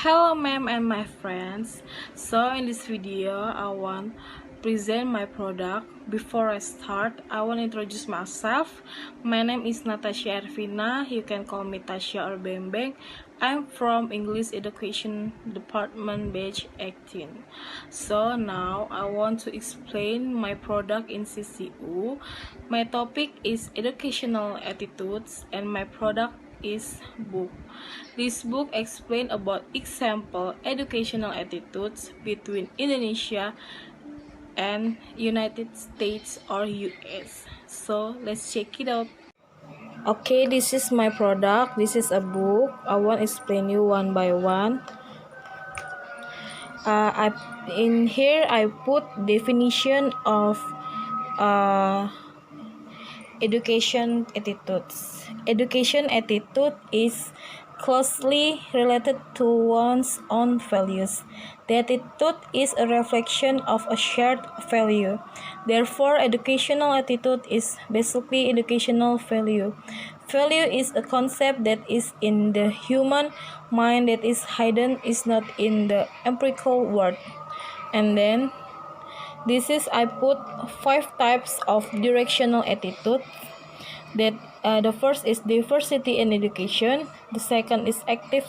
Hello ma'am and my friends. So in this video I want present my product. Before I start, I want to introduce myself. My name is Natasha Ervina. You can call me Tasha or Bembeng. I'm from English Education Department batch 18. So now I want to explain my product in CCU. My topic is educational attitudes and my product is book. This book explains about example educational attitudes between Indonesia and United States or US. So let's check it out. Okay, this is my product. This is a book. I want to explain you one by one. In here I put definition of education attitudes. Education attitude is closely related to one's own values. The attitude is a reflection of a shared value. Therefore, educational attitude is basically educational value. Value is a concept that is in the human mind that is hidden, is not in the empirical world. And then I put 5 types of directional attitude. That the first is diversity in education, the second is active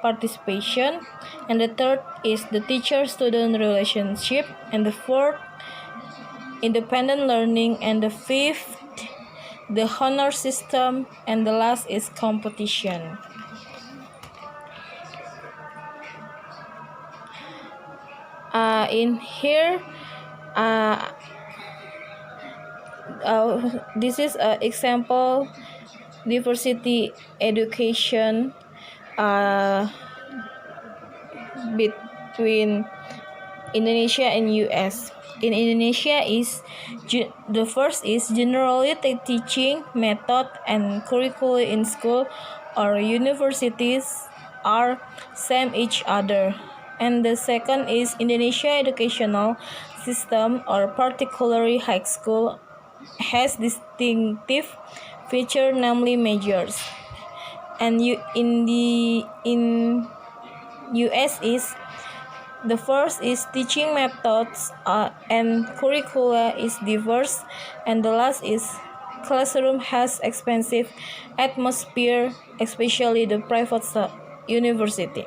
participation, and the third is the teacher-student relationship, and the fourth independent learning, and the fifth the honor system, and the last is competition. In here this is an example diversity education between Indonesia and US. In Indonesia the first is generally the teaching method and curricula in school or universities are same each other. And the second is Indonesia educational system or particularly high school has distinctive feature, namely measures. And in US is the first is teaching methods and curricula is diverse, and the last is classroom has expensive atmosphere, especially the private university.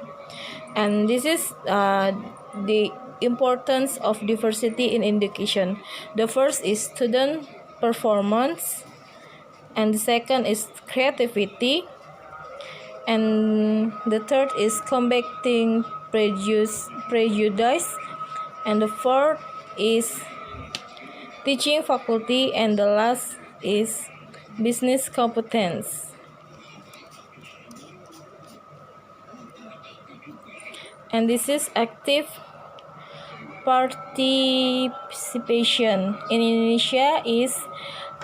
And this is the importance of diversity in education. The first is student performance, and the second is creativity, and the third is combating prejudice, and the fourth is teaching faculty, and the last is business competence. And this is active participation. In Indonesia is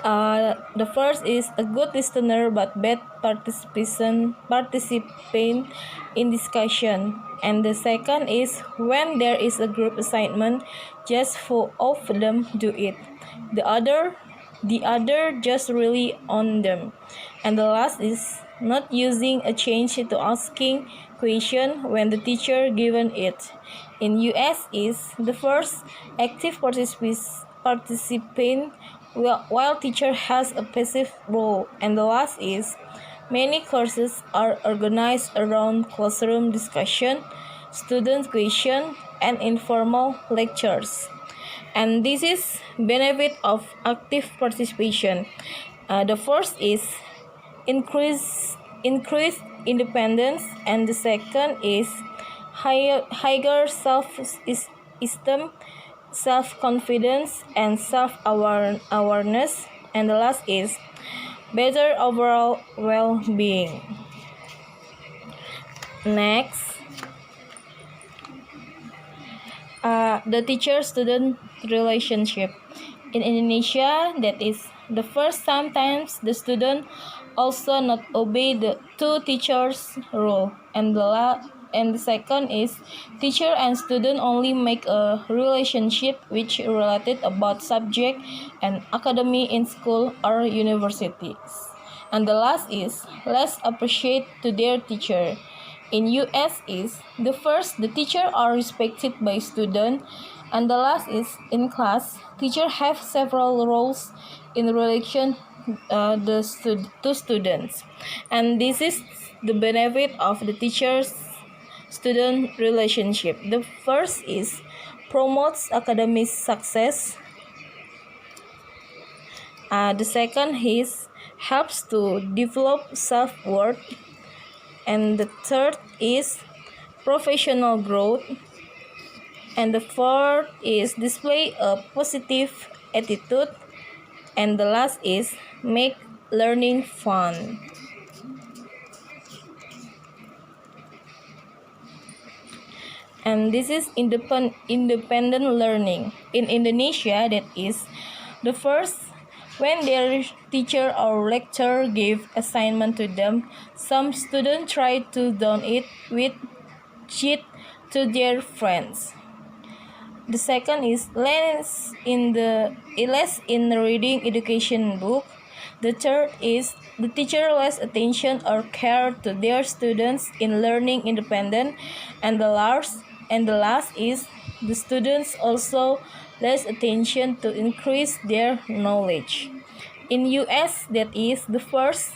the first is a good listener but bad participant in discussion, and the second is when there is a group assignment just 4 of them do it, the other just really on them, and the last is not using a change to asking question when the teacher given it. In US is the first active participant while teacher has a passive role, and the last is many courses are organized around classroom discussion, student question, and informal lectures. And this is benefit of active participation. The first is increased independence, and the second is higher self-esteem, self-confidence, and self-awareness, and the last is better overall well-being. Next, the teacher-student relationship. In Indonesia, that is the first, sometimes the student also not obey the two teachers rule, and the second is teacher and student only make a relationship which related about subject and academy in school or universities, and the last is less appreciate to their teacher. in US is the first, the teacher are respected by student, and the last is in class. Teacher have several roles in relation to students, and this is the benefit of the teachers student relationship. The first is promotes academic success. The second is helps to develop self-worth, and the third is professional growth, and the fourth is display a positive attitude, and the last is make learning fun. And this is independent learning. In Indonesia, that is the first, when their teacher or lecturer give assignment to them, some students try to do it with cheat to their friends. The second is less in the reading education book. The third is the teacher less attention or care to their students in learning independent, and the last is the students also less attention to increase their knowledge. In US, that is the first,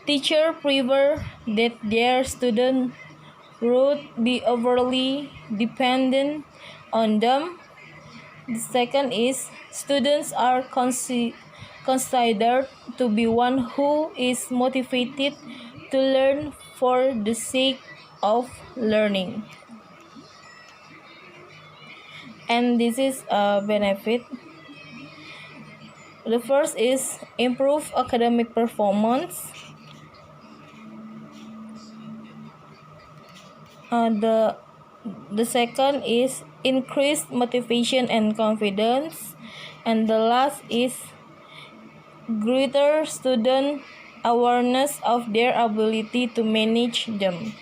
teacher prefer that their student would be overly dependent on them. The second is students are considered to be one who is motivated to learn for the sake of learning. And this is a benefit. The first is improve academic performance. The second is increased motivation and confidence, and the last is greater student awareness of their ability to manage them.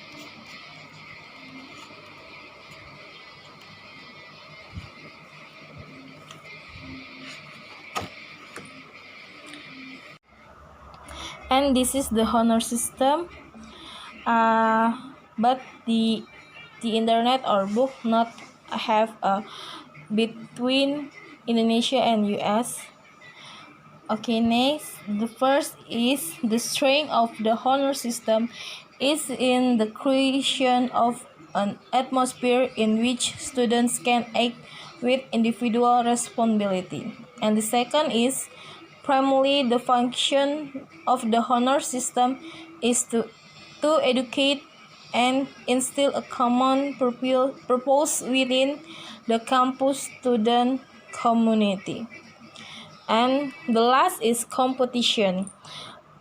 And this is the honor system, but the internet or book not have between Indonesia and US. Okay, next, the first is the strength of the honor system is in the creation of an atmosphere in which students can act with individual responsibility. And the second is primarily the function of the honor system is to educate and instill a common purpose within the campus student community. And the last is competition.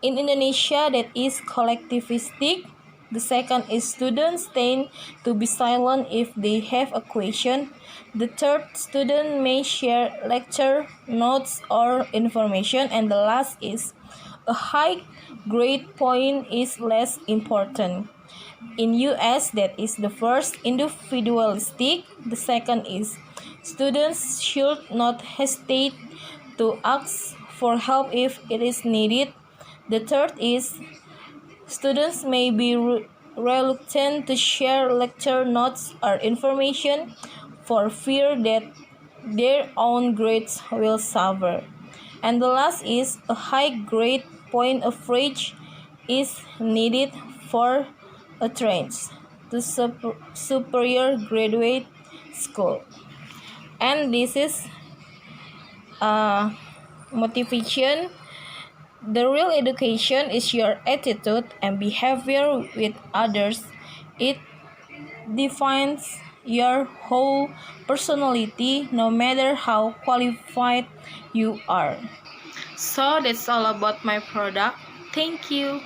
In Indonesia, that is collectivistic. The second is students tend to be silent if they have a question. The third, student may share lecture notes or information. And the last is a high grade point is less important. In US, that is the first, individualistic. The second is students should not hesitate to ask for help if it is needed. The third is students may be reluctant to share lecture notes or information for fear that their own grades will suffer. And the last is a high grade point average is needed for entrance to superior graduate school. And this is motivation. The real education is your attitude and behavior with others. It defines your whole personality, no matter how qualified you are. So that's all about my product. Thank you.